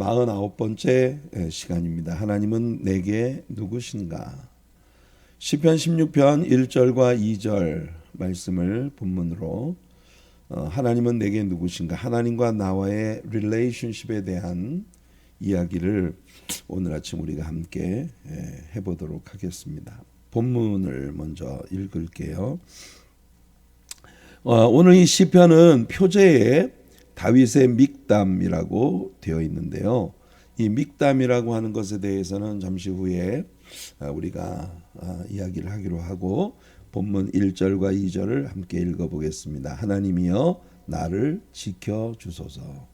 49번째 시간입니다. 하나님은 내게 누구신가? 시편 16편 1절과 2절 말씀을 본문으로 하나님은 내게 누구신가? 하나님과 나와의 릴레이션십에 대한 이야기를 오늘 아침 우리가 함께 해보도록 하겠습니다. 본문을 먼저 읽을게요. 오늘 이 시편은 표제에 다윗의 믹담이라고 되어 있는데요. 이 믹담이라고 하는 것에 대해서는 잠시 후에 우리가 이야기를 하기로 하고 본문 1절과 2절을 함께 읽어보겠습니다. 하나님이여 나를 지켜주소서.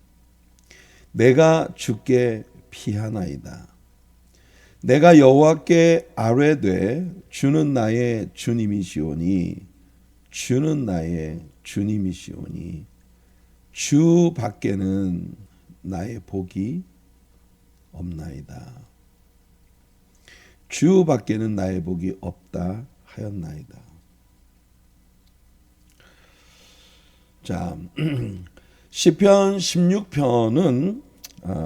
내가 주께 피하나이다. 내가 여호와께 아뢰되 주는 나의 주님이시오니 주는 나의 주님이시오니 주 밖에는 나의 복이 없나이다. 주 밖에는 나의 복이 없다 하였나이다. 자, 시편 16편은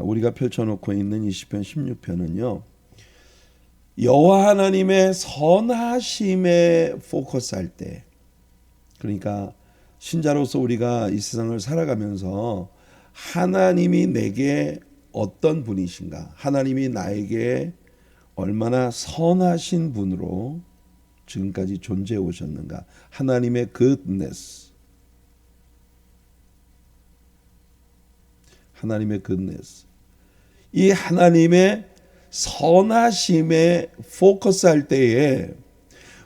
우리가 펼쳐놓고 있는 이 시편 16편은요. 여호와 하나님의 선하심에 포커스할 때, 그러니까 신자로서 우리가 이 세상을 살아가면서 하나님이 내게 어떤 분이신가, 하나님이 나에게 얼마나 선하신 분으로 지금까지 존재해 오셨는가, 하나님의 goodness, 하나님의 goodness, 이 하나님의 선하심에 포커스할 때에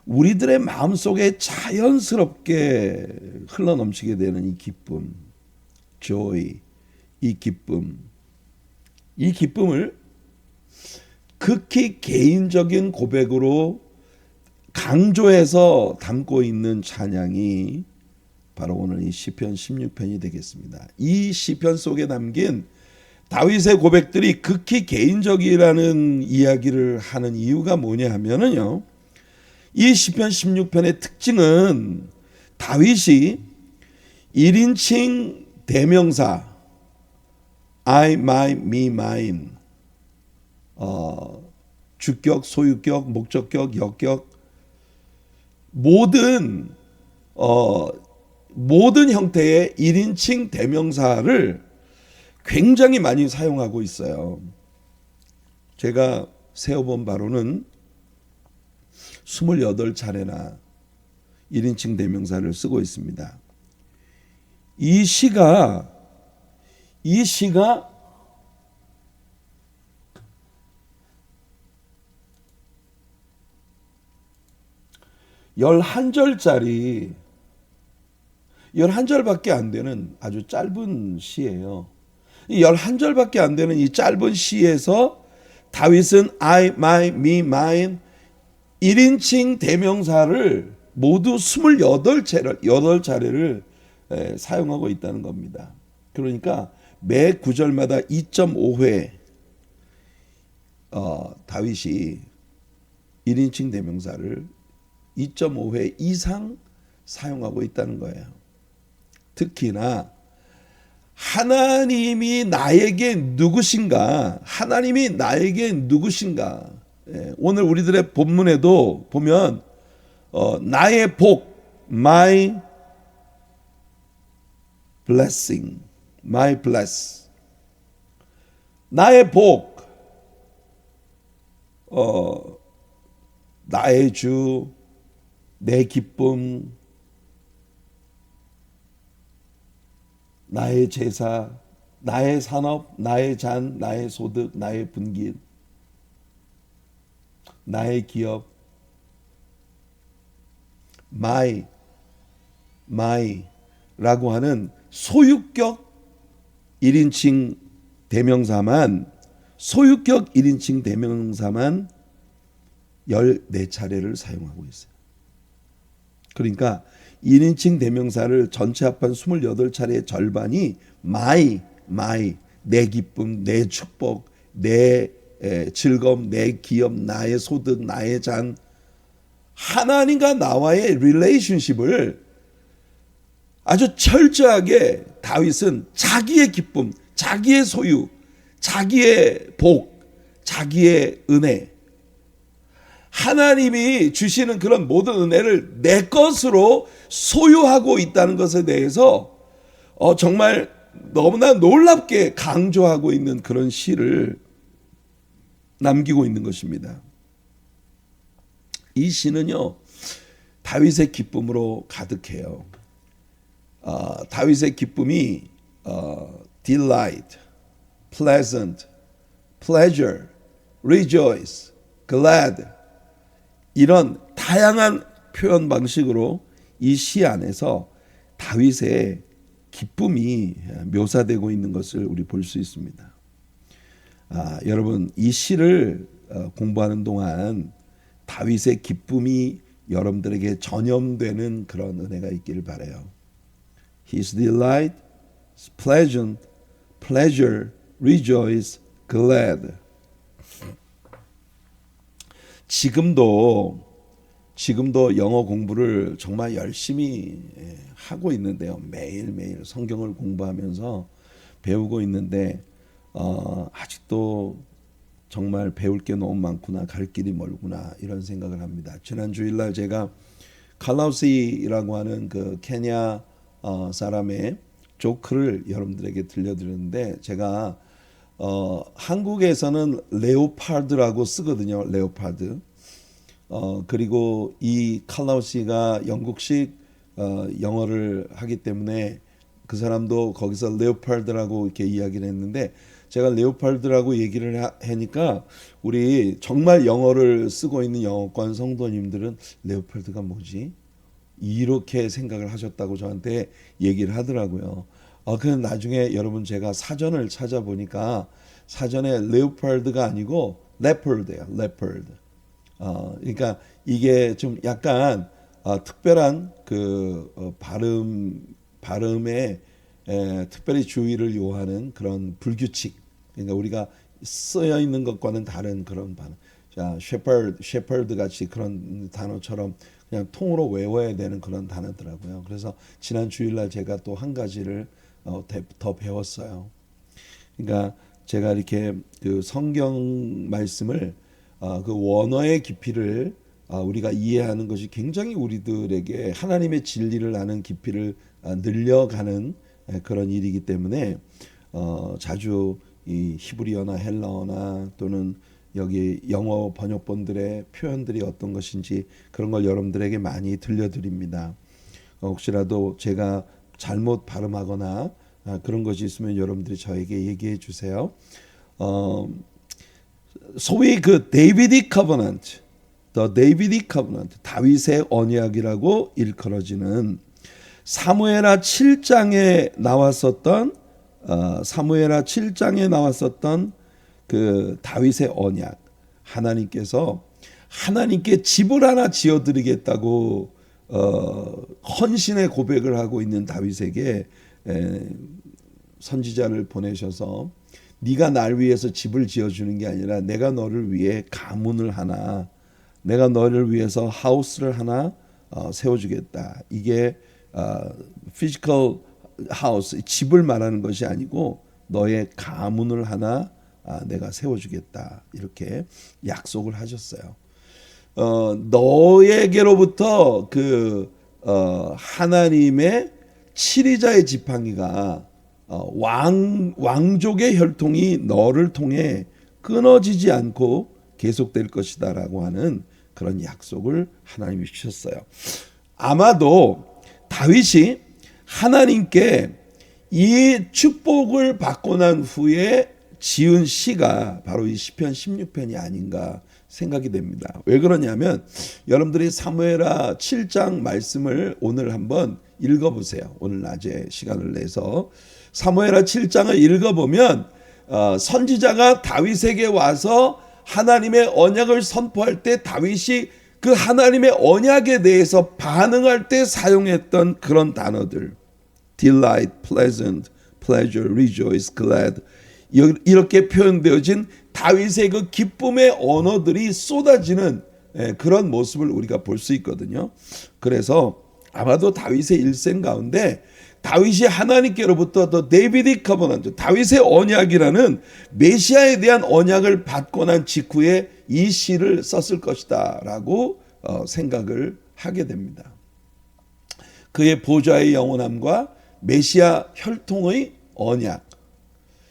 우리들의 마음속에 자연스럽게 흘러넘치게 되는 이 기쁨, joy, 이 기쁨을 극히 개인적인 고백으로 강조해서 담고 있는 찬양이 바로 오늘 이 시편 16편이 되겠습니다. 이 시편 속에 담긴 다윗의 고백들이 극히 개인적이라는 이야기를 하는 이유가 뭐냐 하면은요, 이 시편 16편의 특징은 다윗이 1인칭 대명사 I, my, me, mine, 주격, 소유격, 목적격, 역격, 모든 형태의 1인칭 대명사를 굉장히 많이 사용하고 있어요. 제가 세어본 바로는 28차례나 1인칭 대명사를 쓰고 있습니다. 이 시가 11절밖에 안 되는 아주 짧은 시예요. 이 11절밖에 안 되는 이 짧은 시에서 다윗은 I, my, me, mine 1인칭 대명사를 모두 28차례를 사용하고 있다는 겁니다. 그러니까 매 구절마다 2.5회 다윗이 1인칭 대명사를 2.5회 이상 사용하고 있다는 거예요. 특히나 하나님이 나에게 누구신가? 하나님이 나에게 누구신가? 오늘 우리들의 본문에도 보면 나의 복, my blessing, my bless, 나의 복, 나의 주, 내 기쁨, 나의 제사, 나의 산업, 나의 잔, 나의 소득, 나의 분깃, 나의 기업, my라고 하는 소유격 1인칭 대명사만 14차례를 사용하고 있어요. 그러니까 1인칭 대명사를 전체 합한 28차례의 절반이 my, 내 기쁨, 내 축복, 내 즐거움, 내 기업, 나의 소득, 나의 잔, 하나님과 나와의 릴레이션십을 아주 철저하게 다윗은 자기의 기쁨, 자기의 소유, 자기의 복, 자기의 은혜, 하나님이 주시는 그런 모든 은혜를 내 것으로 소유하고 있다는 것에 대해서 정말 너무나 놀랍게 강조하고 있는 그런 시를 남기고 있는 것입니다. 이 시는요, 다윗의 기쁨으로 가득해요. 다윗의 기쁨이 delight, pleasant, pleasure, rejoice, glad, 이런 다양한 표현 방식으로 이 시 안에서 다윗의 기쁨이 묘사되고 있는 것을 우리 볼 수 있습니다. 여러분, 이 시를 공부하는 동안 다윗의 기쁨이 여러분들에게 전염되는 그런 은혜가 있기를 바라요. His delight, pleasant, pleasure, rejoice, glad. 지금도 영어 공부를 정말 열심히 하고 있는데요. 매일매일 성경을 공부하면서 배우고 있는데 아직도 정말 배울 게 너무 많구나, 갈 길이 멀구나, 이런 생각을 합니다. 지난 주일날 제가 칼라우시라고 하는 그 케냐 사람의 조크를 여러분들에게 들려드렸는데, 제가 한국에서는 레오파드라고 쓰거든요. 레오파드. 그리고 이 칼라우시가 영국식 영어를 하기 때문에 그 사람도 거기서 레오파드라고 이렇게 이야기를 했는데, 제가 레오파드라고 얘기를 하니까 우리 정말 영어를 쓰고 있는 영어권 성도님들은 레오파드가 뭐지? 이렇게 생각을 하셨다고 저한테 얘기를 하더라고요. 그래서 나중에 여러분 제가 사전을 찾아보니까 사전에 레오파드가 아니고 레퍼드예요. 레퍼드. 그러니까 이게 좀 약간 특별한 그 발음에 특별히 주의를 요하는 그런 불규칙. 그러니까 우리가 쓰여 있는 것과는 다른 그런 발음. 자, 셰퍼드 같이 그런 단어처럼 그냥 통으로 외워야 되는 그런 단어더라고요. 그래서 지난 주일날 제가 또 한 가지를 더 배웠어요. 그러니까 제가 이렇게 그 성경 말씀을 그 원어의 깊이를 우리가 이해하는 것이 굉장히 우리들에게 하나님의 진리를 아는 깊이를 늘려가는 그런 일이기 때문에 자주 이 히브리어나 헬라어나 또는 여기 영어 번역본들의 표현들이 어떤 것인지 그런 걸 여러분들에게 많이 들려드립니다. 혹시라도 제가 잘못 발음하거나 그런 것이 있으면 여러분들이 저에게 얘기해 주세요. 소위 그 데이비디 커버넌트, 더 데이비디 커버넌트, 다윗의 언약이라고 일컬어지는 사무엘하 7장에 나왔었던 그 다윗의 언약, 하나님께 집을 하나 지어드리겠다고 헌신의 고백을 하고 있는 다윗에게 선지자를 보내셔서 네가 날 위해서 집을 지어주는 게 아니라 내가 너를 위해 가문을 하나, 내가 너를 위해서 하우스를 하나 세워주겠다. 이게 피지컬 하우스, 집을 말하는 것이 아니고 너의 가문을 하나 내가 세워주겠다. 이렇게 약속을 하셨어요. 너에게로부터 그 하나님의 7위자의 지팡이가 왕족의 혈통이 너를 통해 끊어지지 않고 계속될 것이다라고 하는 그런 약속을 하나님이 주셨어요. 아마도 다윗이 하나님께 이 축복을 받고 난 후에 지은 시가 바로 이 시편 16편이 아닌가 생각이 됩니다. 왜 그러냐면 여러분들이 사무엘하 7장 말씀을 오늘 한번 읽어보세요. 오늘 낮에 시간을 내서 사무엘하 7장을 읽어보면 선지자가 다윗에게 와서 하나님의 언약을 선포할 때 다윗이 그 하나님의 언약에 대해서 반응할 때 사용했던 그런 단어들, delight, pleasant, pleasure, rejoice, glad, 이렇게 표현되어진 다윗의 그 기쁨의 언어들이 쏟아지는 그런 모습을 우리가 볼 수 있거든요. 그래서 아마도 다윗의 일생 가운데 다윗이 하나님께로부터 더 데이비드 커버넌트, 다윗의 언약이라는 메시아에 대한 언약을 받고 난 직후에 이 시를 썼을 것이다 라고 생각을 하게 됩니다. 그의 보좌의 영원함과 메시아 혈통의 언약,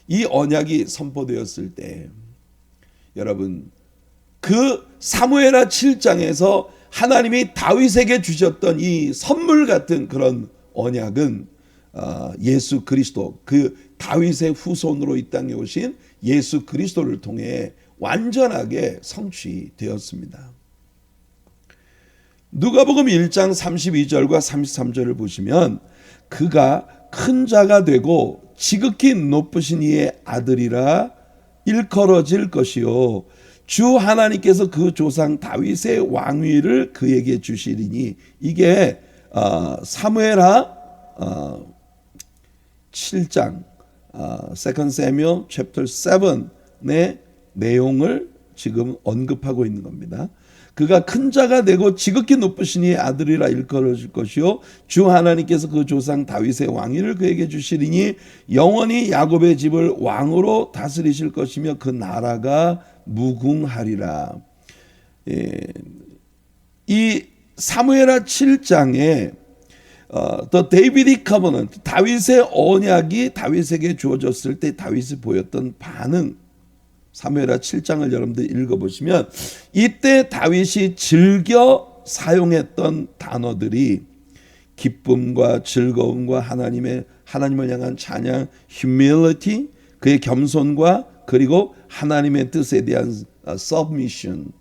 이 언약이 선포되었을 때 여러분, 그 사무엘하 7장에서 하나님이 다윗에게 주셨던 이 선물 같은 그런 언약은 예수 그리스도, 그 다윗의 후손으로 이 땅에 오신 예수 그리스도를 통해 완전하게 성취되었습니다. 누가복음 1장 32절과 33절을 보시면 그가 큰 자가 되고 지극히 높으신 이의 아들이라 일컬어질 것이요 주 하나님께서 그 조상 다윗의 왕위를 그에게 주시리니, 이게 사무엘하 7장 Second Samuel chapter 7의 내용을 지금 언급하고 있는 겁니다. 그가 큰 자가 되고 지극히 높으신 이의 아들이라 일컬어질 것이요 주 하나님께서 그 조상 다윗의 왕위를 그에게 주시리니 영원히 야곱의 집을 왕으로 다스리실 것이며 그 나라가 무궁하리라. 이 사무엘하 7장에 The Davidic Covenant, 다윗의 언약이 다윗에게 주어졌을 때 다윗이 보였던 반응, 사무엘하 7장을 여러분들 읽어보시면 이때 다윗이 즐겨 사용했던 단어들이 기쁨과 즐거움과 하나님을 향한 찬양, humility, 그의 겸손과 그리고 하나님의 뜻에 대한 submission,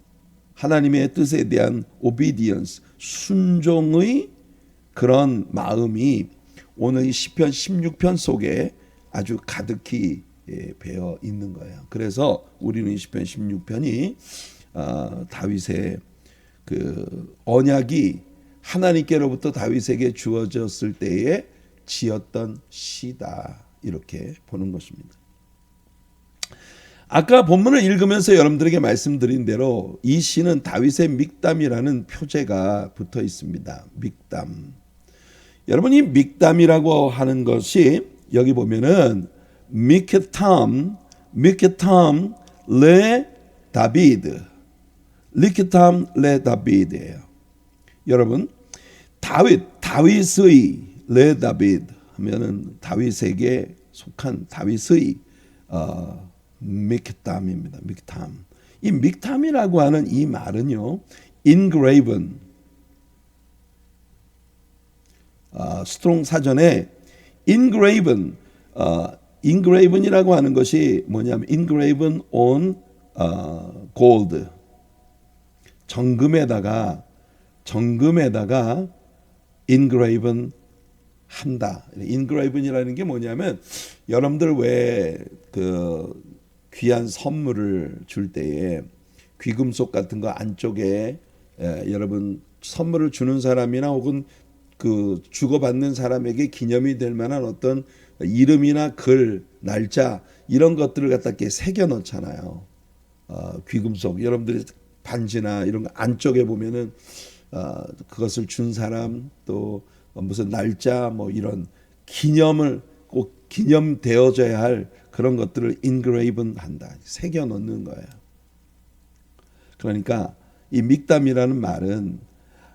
하나님의 뜻에 대한 obedience, 순종의 그런 마음이 오늘 이 시편 16편 속에 아주 가득히 배어 있는 거예요. 그래서 우리는 이 시편 16편이 다윗의 그 언약이 하나님께로부터 다윗에게 주어졌을 때에 지었던 시다, 이렇게 보는 것입니다. 아까 본문을 읽으면서 여러분들에게 말씀드린 대로 이 시는 다윗의 믹담이라는 표제가 붙어 있습니다. 믹담. 여러분, 이 믹담이라고 하는 것이 여기 보면은 미케탐 레 다비드, 리케탐 레 다비드예요. 여러분, 다윗의 레 다비드 하면은 다윗에게 속한 다윗의 믹담입니다. 믹담. 이 믹담이라고 하는 이 말은요, engraven, 스트롱 사전에 engraven이라고 하는 것이 뭐냐면 engraven on gold, 정금에다가 engraven 한다. engraven이라는 게 뭐냐면 여러분들 왜 그 귀한 선물을 줄 때에 귀금속 같은 거 안쪽에 여러분 선물을 주는 사람이나 혹은 그 주고받는 사람에게 기념이 될 만한 어떤 이름이나 글, 날짜 이런 것들을 갖다 이렇게 새겨 넣잖아요. 귀금속, 여러분들이 반지나 이런 거 안쪽에 보면은 그것을 준 사람, 또 무슨 날짜, 뭐 이런 기념을 꼭 기념되어져야 할 그런 것들을 engraven 한다, 새겨 넣는 거예요. 그러니까 이 믹담이라는 말은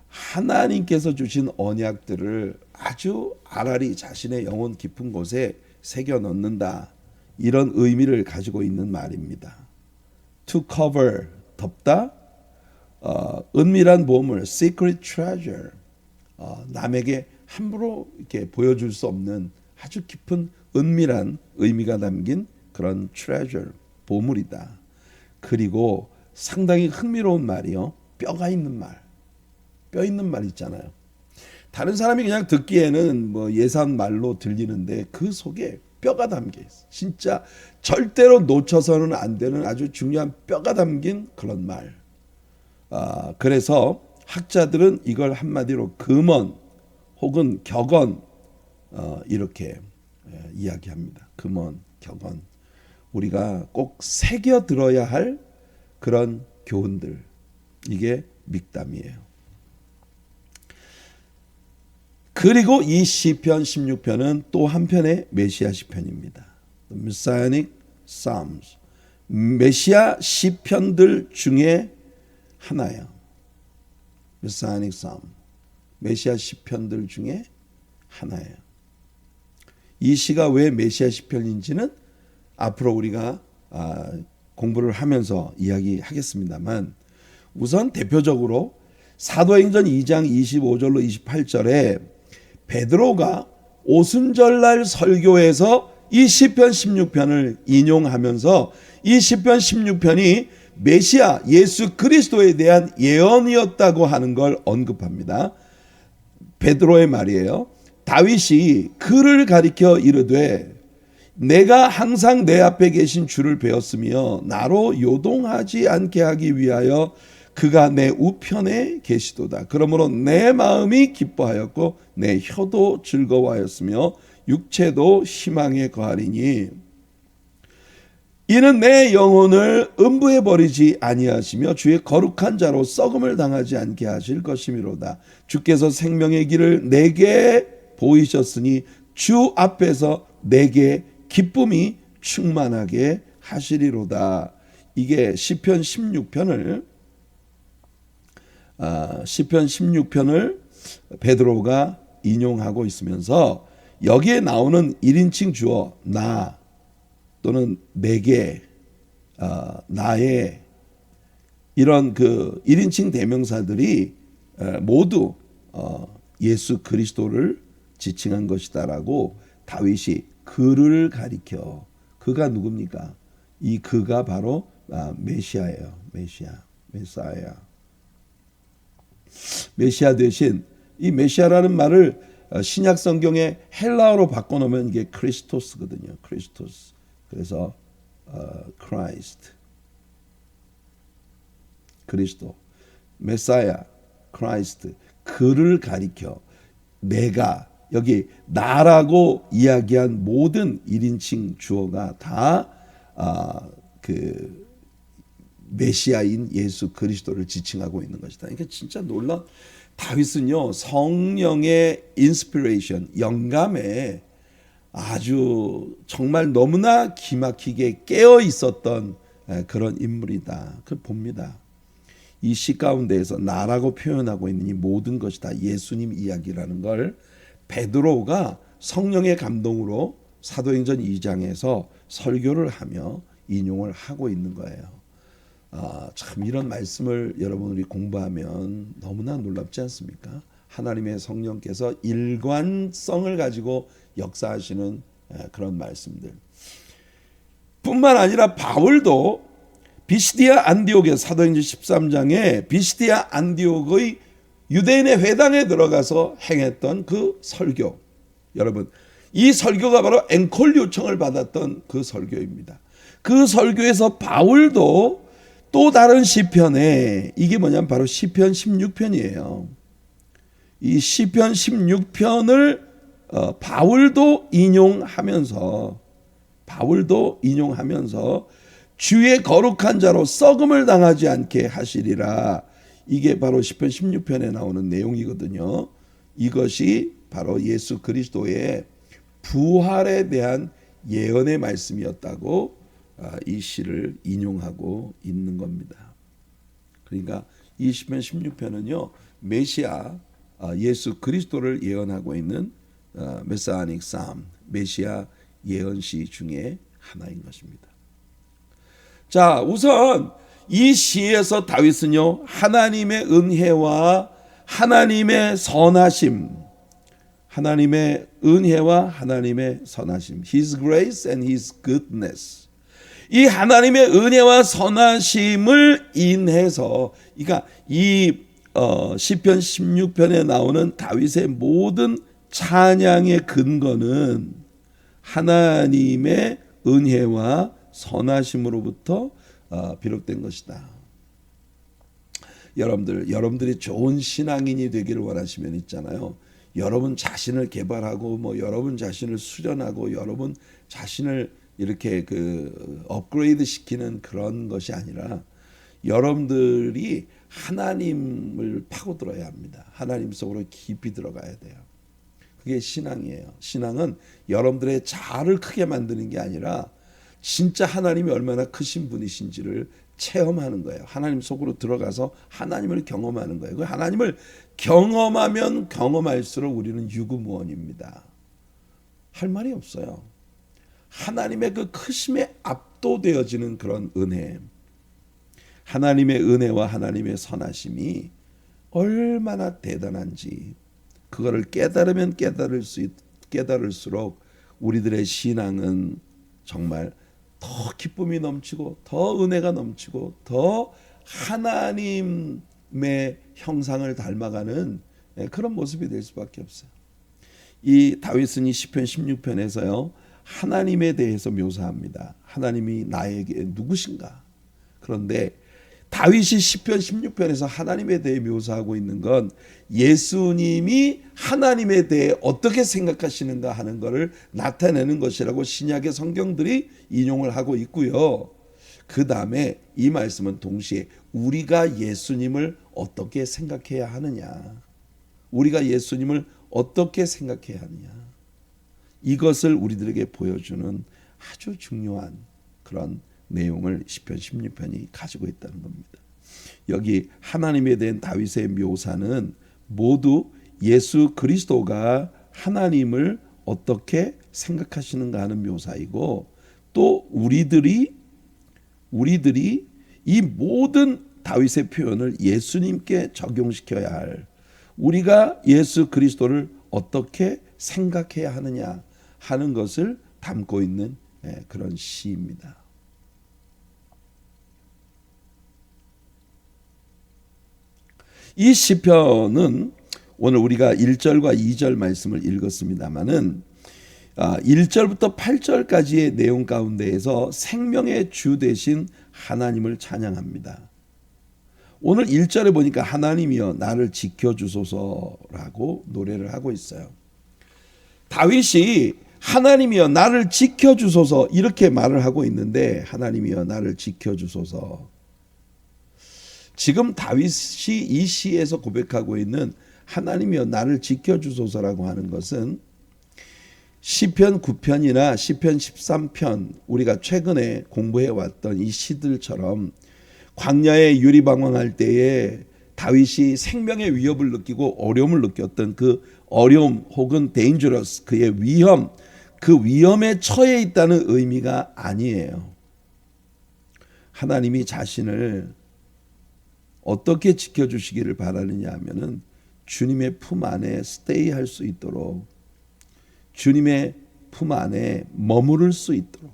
하나님께서 주신 언약들을 아주 알알이 자신의 영혼 깊은 곳에 새겨 넣는다, 이런 의미를 가지고 있는 말입니다. To cover, 덮다, 은밀한 보물, secret treasure, 남에게 함부로 이렇게 보여줄 수 없는 아주 깊은 은밀한 의미가 담긴 그런 treasure, 보물이다. 그리고 상당히 흥미로운 말이요, 뼈가 있는 말, 뼈 있는 말 있잖아요. 다른 사람이 그냥 듣기에는 뭐 예산 말로 들리는데 그 속에 뼈가 담겨 있어. 진짜 절대로 놓쳐서는 안 되는 아주 중요한 뼈가 담긴 그런 말. 그래서 학자들은 이걸 한마디로 금언 혹은 격언, 이렇게 이야기합니다. 금언, 격언. 우리가 꼭 새겨 들어야 할 그런 교훈들, 이게 믹담이에요. 그리고 이 시편 16편은 또 한편의 메시아 시편입니다. Messianic Psalms. 메시아 시편들 중에 하나예요. Messianic Psalm. 메시아 시편들 중에 하나예요. 이 시가 왜 메시아 시편인지는 앞으로 우리가 공부를 하면서 이야기하겠습니다만, 우선 대표적으로 사도행전 2장 25절로 28절에 베드로가 오순절날 설교에서 이 시편 16편을 인용하면서 이 시편 16편이 메시아 예수 그리스도에 대한 예언이었다고 하는 걸 언급합니다. 베드로의 말이에요. 다윗이 그를 가리켜 이르되 내가 항상 내 앞에 계신 주를 배웠으며 나로 요동하지 않게 하기 위하여 그가 내 우편에 계시도다. 그러므로 내 마음이 기뻐하였고 내 혀도 즐거워하였으며 육체도 희망에 거하리니 이는 내 영혼을 음부에 버리지 아니하시며 주의 거룩한 자로 썩음을 당하지 않게 하실 것이미로다. 주께서 생명의 길을 내게 보이셨으니 주 앞에서 내게 기쁨이 충만하게 하시리로다. 이게 시편 16편을 베드로가 인용하고 있으면서 여기에 나오는 1인칭 주어 나 또는 내게 나의 이런 그 1인칭 대명사들이 모두 예수 그리스도를 지칭한 것이다라고 다윗이 그를 가리켜. 그가 누굽니까? 이 그가 바로 메시아예요. 메사야. 메시아 대신 이 메시아라는 말을 신약 성경에 헬라어로 바꿔놓으면 이게 크리스토스거든요. 크리스토스. 그래서 크라이스트. 그리스도. 메사야. 크라이스트. 그를 가리켜. 내가 여기 나라고 이야기한 모든 1인칭 주어가 다 그 메시아인 예수 그리스도를 지칭하고 있는 것이다. 그러니까 진짜 놀라. 다윗은요 성령의 인스피레이션, 영감에 아주 정말 너무나 기막히게 깨어 있었던 그런 인물이다. 그 봅니다. 이 시 가운데에서 나라고 표현하고 있는 이 모든 것이 다 예수님 이야기라는 걸 베드로가 성령의 감동으로 사도행전 2장에서 설교를 하며 인용을 하고 있는 거예요. 참 이런 말씀을 여러분들이 공부하면 너무나 놀랍지 않습니까? 하나님의 성령께서 일관성을 가지고 역사하시는 그런 말씀들. 뿐만 아니라 바울도 비시디아 안디옥의 사도행전 13장에 비시디아 안디옥의 유대인의 회당에 들어가서 행했던 그 설교. 여러분, 이 설교가 바로 앵콜 요청을 받았던 그 설교입니다. 그 설교에서 바울도 또 다른 시편에, 이게 뭐냐면 바로 시편 16편이에요. 이 시편 16편을 바울도 인용하면서 주의 거룩한 자로 썩음을 당하지 않게 하시리라. 이게 바로 시편 16편에 나오는 내용이거든요. 이것이 바로 예수 그리스도의 부활에 대한 예언의 말씀이었다고 이 시를 인용하고 있는 겁니다. 그러니까 이 시편 16편은요 메시아 예수 그리스도를 예언하고 있는 메사닉 삶, 메시아 예언시 중에 하나인 것입니다. 자, 우선 이 시에서 다윗은요 하나님의 은혜와 하나님의 선하심, 하나님의 은혜와 하나님의 선하심, His grace and His goodness, 이 하나님의 은혜와 선하심을 인해서, 그러니까 이 시편 16편에 나오는 다윗의 모든 찬양의 근거는 하나님의 은혜와 선하심으로부터 비롯된 것이다. 여러분들이 좋은 신앙인이 되기를 원하시면 있잖아요. 여러분 자신을 개발하고 여러분 자신을 수련하고 여러분 자신을 이렇게 업그레이드 시키는 그런 것이 아니라 여러분들이 하나님을 파고들어야 합니다. 하나님 속으로 깊이 들어가야 돼요. 그게 신앙이에요. 신앙은 여러분들의 자아를 크게 만드는 게 아니라 진짜 하나님이 얼마나 크신 분이신지를 체험하는 거예요. 하나님 속으로 들어가서 하나님을 경험하는 거예요. 그 하나님을 경험하면 경험할수록 우리는 유구무원입니다. 할 말이 없어요. 하나님의 그 크심에 압도되어지는 그런 은혜, 하나님의 은혜와 하나님의 선하심이 얼마나 대단한지 그거를 깨달으면 깨달을수록 우리들의 신앙은 정말 더 기쁨이 넘치고 더 은혜가 넘치고 더 하나님의 형상을 닮아가는 그런 모습이 될 수밖에 없어요. 이 다윗은 이 시편 16편에서요 하나님에 대해서 묘사합니다. 하나님이 나에게 누구신가? 그런데 다윗이 시편 16편에서 하나님에 대해 묘사하고 있는 건 예수님이 하나님에 대해 어떻게 생각하시는가 하는 것을 나타내는 것이라고 신약의 성경들이 인용을 하고 있고요. 그 다음에 이 말씀은 동시에 우리가 예수님을 어떻게 생각해야 하느냐, 우리가 예수님을 어떻게 생각해야 하느냐, 이것을 우리들에게 보여주는 아주 중요한 그런 내용을 시편 16편이 가지고 있다는 겁니다. 여기 하나님에 대한 다윗의 묘사는 모두 예수 그리스도가 하나님을 어떻게 생각하시는가 하는 묘사이고, 또 우리들이 이 모든 다윗의 표현을 예수님께 적용시켜야 할, 우리가 예수 그리스도를 어떻게 생각해야 하느냐 하는 것을 담고 있는 그런 시입니다. 이 시편은 오늘 우리가 1절과 2절 말씀을 읽었습니다마는 1절부터 8절까지의 내용 가운데에서 생명의 주 되신 하나님을 찬양합니다. 오늘 1절에 보니까 하나님이여 나를 지켜주소서라고 노래를 하고 있어요. 다윗이 하나님이여 나를 지켜주소서 이렇게 말을 하고 있는데, 하나님이여 나를 지켜주소서, 지금 다윗이 이 시에서 고백하고 있는 하나님이여 나를 지켜주소서라고 하는 것은 시편 9편이나 시편 13편 우리가 최근에 공부해왔던 이 시들처럼 광야에 유리방황할 때에 다윗이 생명의 위협을 느끼고 어려움을 느꼈던 그 어려움 혹은 dangerous, 그의 위험, 그 위험에 처해 있다는 의미가 아니에요. 하나님이 자신을 어떻게 지켜주시기를 바라느냐 하면은 주님의 품 안에 스테이 할 수 있도록, 주님의 품 안에 머무를 수 있도록,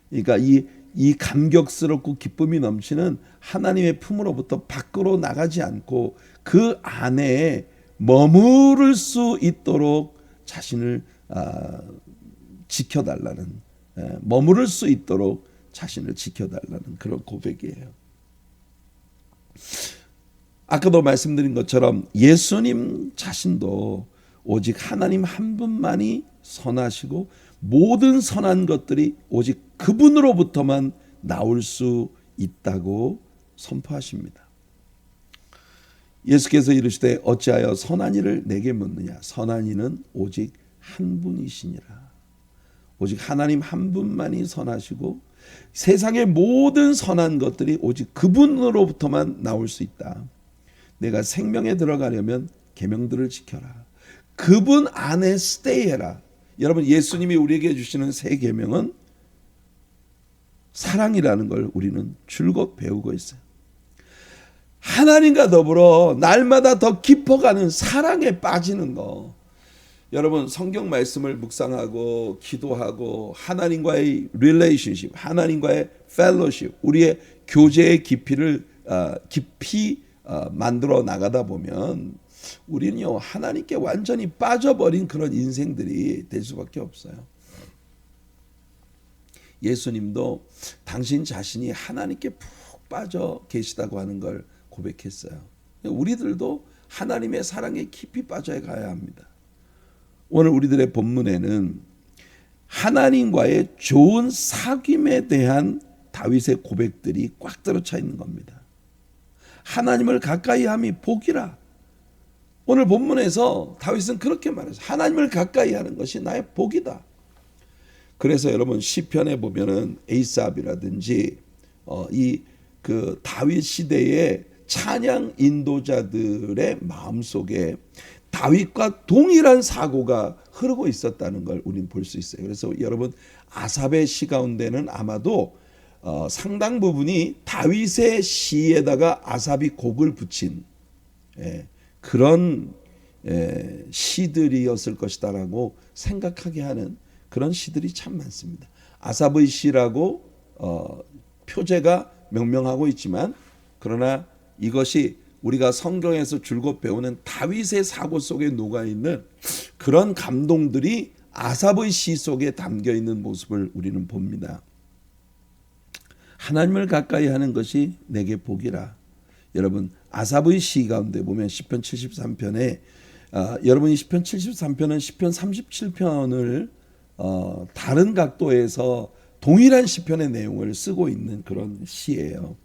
그러니까 이 감격스럽고 기쁨이 넘치는 하나님의 품으로부터 밖으로 나가지 않고 그 안에 머무를 수 있도록 자신을 지켜달라는, 머무를 수 있도록 자신을 지켜달라는 그런 고백이에요. 아까도 말씀드린 것처럼 예수님 자신도 오직 하나님 한 분만이 선하시고 모든 선한 것들이 오직 그분으로부터만 나올 수 있다고 선포하십니다. 예수께서 이르시되 어찌하여 선한 이를 내게 묻느냐, 선한 이는 오직 한 분이시니라. 오직 하나님 한 분만이 선하시고 세상의 모든 선한 것들이 오직 그분으로부터만 나올 수 있다. 내가 생명에 들어가려면 계명들을 지켜라. 그분 안에 스테이해라. 여러분, 예수님이 우리에게 주시는 새 계명은 사랑이라는 걸 우리는 줄곧 배우고 있어요. 하나님과 더불어 날마다 더 깊어가는 사랑에 빠지는 거. 여러분, 성경 말씀을 묵상하고 기도하고 하나님과의 릴레이션십, 하나님과의 펠로십, 우리의 교제의 깊이를 깊이 만들어 나가다 보면 우리는요 하나님께 완전히 빠져버린 그런 인생들이 될 수밖에 없어요. 예수님도 당신 자신이 하나님께 푹 빠져 계시다고 하는 걸 고백했어요. 우리들도 하나님의 사랑에 깊이 빠져 가야 합니다. 오늘 우리들의 본문에는 하나님과의 좋은 사귐에 대한 다윗의 고백들이 꽉 들어차 있는 겁니다. 하나님을 가까이 함이 복이라. 오늘 본문에서 다윗은 그렇게 말했어요. 하나님을 가까이 하는 것이 나의 복이다. 그래서 여러분 시편에 보면은 에이삽이라든지 이 그 다윗 시대의 찬양 인도자들의 마음속에 다윗과 동일한 사고가 흐르고 있었다는 걸 우리는 볼 수 있어요. 그래서 여러분 아삽의 시 가운데는 아마도 상당 부분이 다윗의 시에다가 아삽이 곡을 붙인 그런 시들이었을 것이다라고 생각하게 하는 그런 시들이 참 많습니다. 아삽의 시라고 표제가 명명하고 있지만 그러나 이것이 우리가 성경에서 줄곧 배우는 다윗의 사고 속에 녹아있는 그런 감동들이 아삽의 시 속에 담겨있는 모습을 우리는 봅니다. 하나님을 가까이 하는 것이 내게 복이라. 여러분 아삽의 시 가운데 보면 시편 73편에 여러분이 시편 73편은 시편 37편을 다른 각도에서 동일한 시편의 내용을 쓰고 있는 그런 시예요.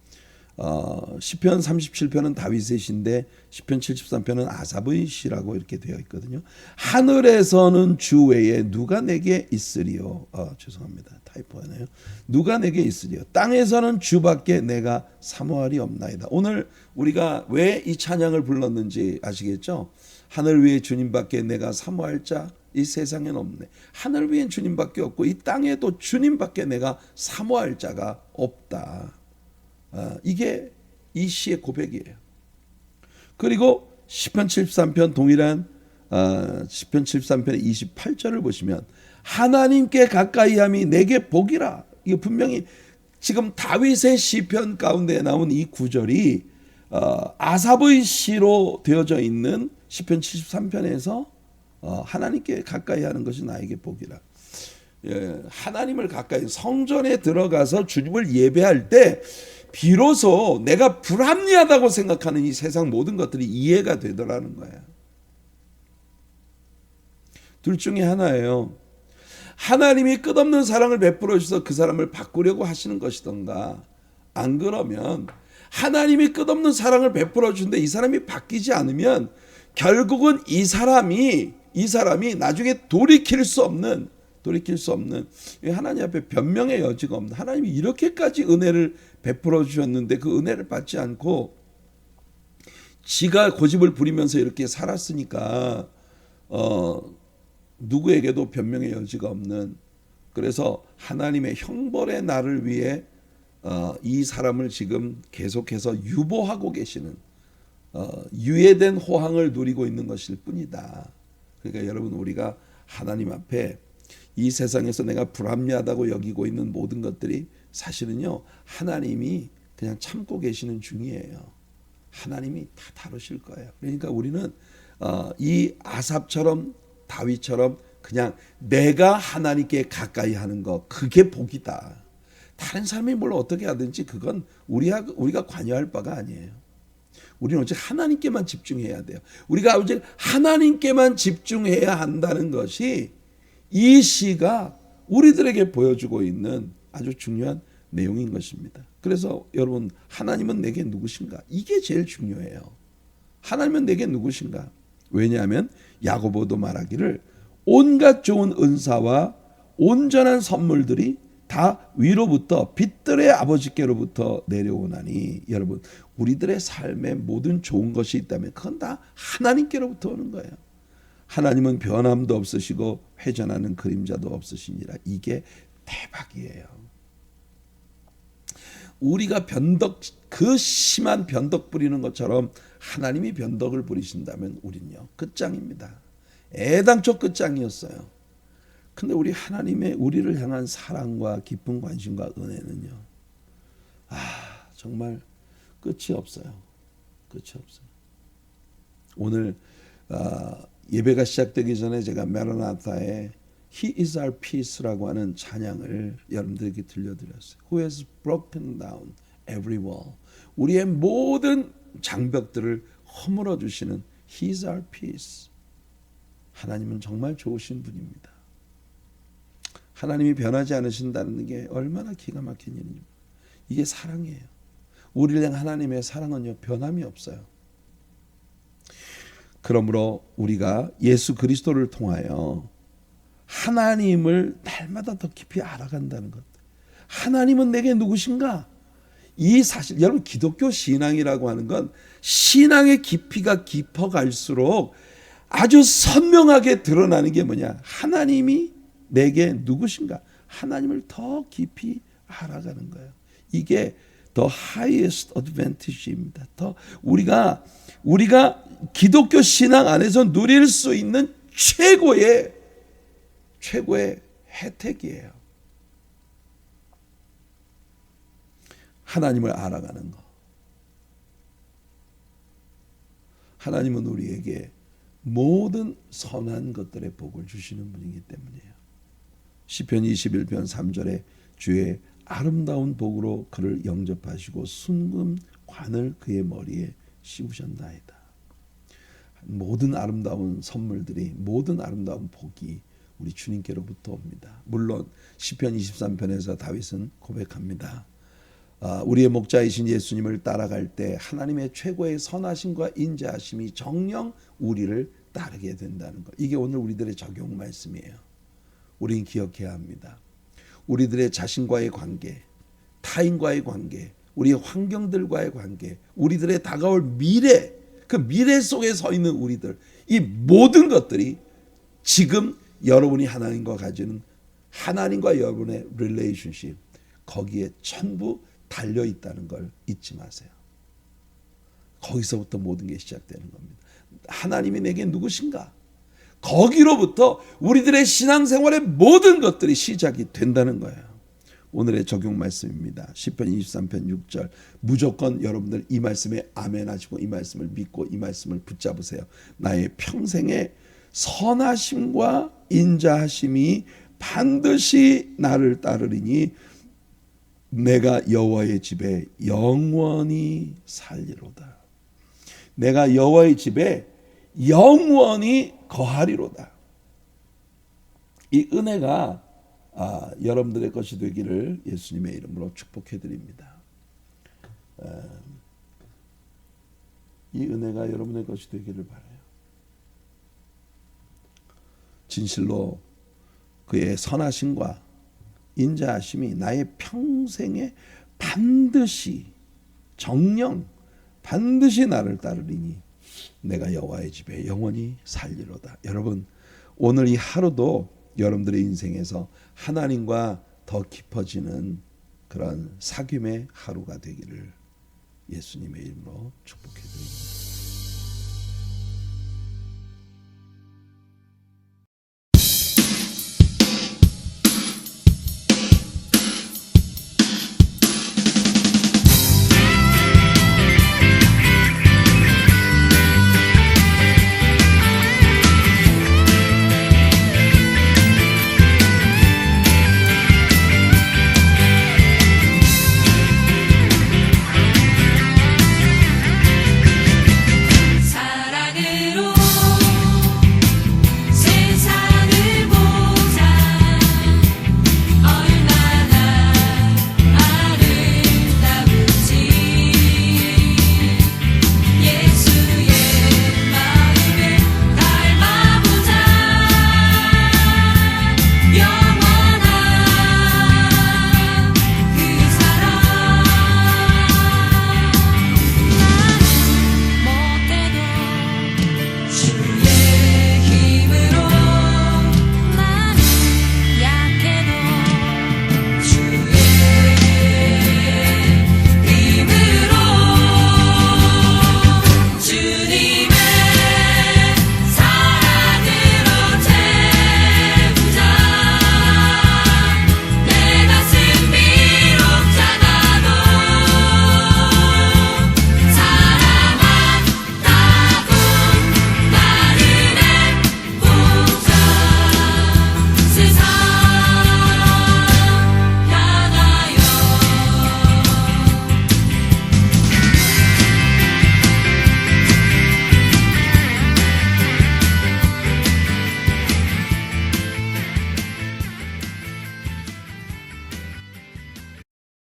시편 37편은 다윗의 시인데 시편 73편은 아삽의 시라고 이렇게 되어 있거든요. 하늘에서는 주 외에 누가 내게 있으리요. 죄송합니다. 타이포하네요. 누가 내게 있으리요. 땅에서는 주밖에 내가 사모할이 없나이다. 오늘 우리가 왜 이 찬양을 불렀는지 아시겠죠? 하늘 위에 주님밖에 내가 사모할 자 이 세상엔 없네. 하늘 위엔 주님밖에 없고 이 땅에도 주님밖에 내가 사모할 자가 없다. 이게 이 시의 고백이에요. 그리고 시편 73편 동일한 시편 73편의 28절을 보시면 하나님께 가까이함이 내게 복이라. 이게 분명히 지금 다윗의 시편 가운데 나온 이 구절이 아삽의 시로 되어져 있는 시편 73편에서 하나님께 가까이 하는 것이 나에게 복이라. 하나님을 가까이 성전에 들어가서 주님을 예배할 때 비로소 내가 불합리하다고 생각하는 이 세상 모든 것들이 이해가 되더라는 거예요. 둘 중에 하나예요. 하나님이 끝없는 사랑을 베풀어 주셔서 그 사람을 바꾸려고 하시는 것이던가, 안 그러면 하나님이 끝없는 사랑을 베풀어 주는데 이 사람이 바뀌지 않으면 결국은 이 사람이 나중에 돌이킬 수 없는 하나님 앞에 변명의 여지가 없는, 하나님이 이렇게까지 은혜를 베풀어 주셨는데 그 은혜를 받지 않고 지가 고집을 부리면서 이렇게 살았으니까 누구에게도 변명의 여지가 없는, 그래서 하나님의 형벌의 날을 위해 이 사람을 지금 계속해서 유보하고 계시는 유예된 호황을 누리고 있는 것일 뿐이다. 그러니까 여러분 우리가 하나님 앞에 이 세상에서 내가 불합리하다고 여기고 있는 모든 것들이 사실은요 하나님이 그냥 참고 계시는 중이에요. 하나님이 다 다루실 거예요. 그러니까 우리는 이 아삽처럼 다윗처럼 그냥 내가 하나님께 가까이 하는 거, 그게 복이다. 다른 사람이 뭘 어떻게 하든지 그건 우리가 관여할 바가 아니에요. 우리는 오직 하나님께만 집중해야 돼요. 우리가 오직 하나님께만 집중해야 한다는 것이 이 시가 우리들에게 보여주고 있는 아주 중요한 내용인 것입니다. 그래서 여러분 하나님은 내게 누구신가? 이게 제일 중요해요. 하나님은 내게 누구신가? 왜냐하면 야고보도 말하기를 온갖 좋은 은사와 온전한 선물들이 다 위로부터 빛들의 아버지께로부터 내려오나니, 여러분 우리들의 삶에 모든 좋은 것이 있다면 그건 다 하나님께로부터 오는 거예요. 하나님은 변함도 없으시고 회전하는 그림자도 없으시니라. 이게 대박이에요. 우리가 그 심한 변덕 부리는 것처럼 하나님이 변덕을 부리신다면 우린요 끝장입니다. 애당초 끝장이었어요. 근데 우리 하나님의 우리를 향한 사랑과 깊은 관심과 은혜는요, 정말 끝이 없어요. 끝이 없어요. 오늘 예배가 시작되기 전에 제가 메라나타의 He is our peace라고 하는 찬양을 여러분들에게 들려드렸어요. Who has broken down every wall. 우리의 모든 장벽들을 허물어 주시는 He is our peace. 하나님은 정말 좋으신 분입니다. 하나님이 변하지 않으신다는 게 얼마나 기가 막힌 일입니까? 이게 사랑이에요. 우리를 향한 하나님의 사랑은요 변함이 없어요. 그러므로 우리가 예수 그리스도를 통하여 하나님을 날마다 더 깊이 알아간다는 것. 하나님은 내게 누구신가? 이 사실, 여러분, 기독교 신앙이라고 하는 건 신앙의 깊이가 깊어갈수록 아주 선명하게 드러나는 게 뭐냐? 하나님이 내게 누구신가? 하나님을 더 깊이 알아가는 거예요. 이게 the highest advantage입니다. 더 우리가 기독교 신앙 안에서 누릴 수 있는 최고의 혜택이에요. 하나님을 알아가는 것. 하나님은 우리에게 모든 선한 것들의 복을 주시는 분이기 때문이에요. 시편 21편 3절에 주의 아름다운 복으로 그를 영접하시고 순금 관을 그의 머리에 씌우셨나이다. 모든 아름다운 선물들이, 모든 아름다운 복이 우리 주님께로부터 옵니다. 물론 시편 23편에서 다윗은 고백합니다. 우리의 목자이신 예수님을 따라갈 때 하나님의 최고의 선하심과 인자하심이 정녕 우리를 따르게 된다는 것. 이게 오늘 우리들의 적용 말씀이에요. 우리는 기억해야 합니다. 우리들의 자신과의 관계, 타인과의 관계, 우리의 환경들과의 관계, 우리들의 다가올 미래, 그 미래 속에 서 있는 우리들, 이 모든 것들이 지금 여러분이 하나님과 가지는 하나님과 여러분의 릴레이션십, 거기에 전부 달려 있다는 걸 잊지 마세요. 거기서부터 모든 게 시작되는 겁니다. 하나님이 내게 누구신가? 거기로부터 우리들의 신앙생활의 모든 것들이 시작이 된다는 거예요. 오늘의 적용 말씀입니다. 시편 23편 6절. 무조건 여러분들 이 말씀에 아멘 하시고 이 말씀을 믿고 이 말씀을 붙잡으세요. 나의 평생의 선하심과 인자하심이 반드시 나를 따르리니 내가 여호와의 집에 영원히 살리로다. 내가 여호와의 집에 영원히 거하리로다. 이 은혜가 여러분들의 것이 되기를 예수님의 이름으로 축복해 드립니다. 이 은혜가 여러분의 것이 되기를 바라요. 진실로 그의 선하심과 인자하심이 나의 평생에 반드시 정령 반드시 나를 따르리니 내가 여호와의 집에 영원히 살리로다. 여러분, 오늘 이 하루도 여러분들의 인생에서 하나님과 더 깊어지는 그런 사귐의 하루가 되기를 예수님의 이름으로 축복해 드립니다.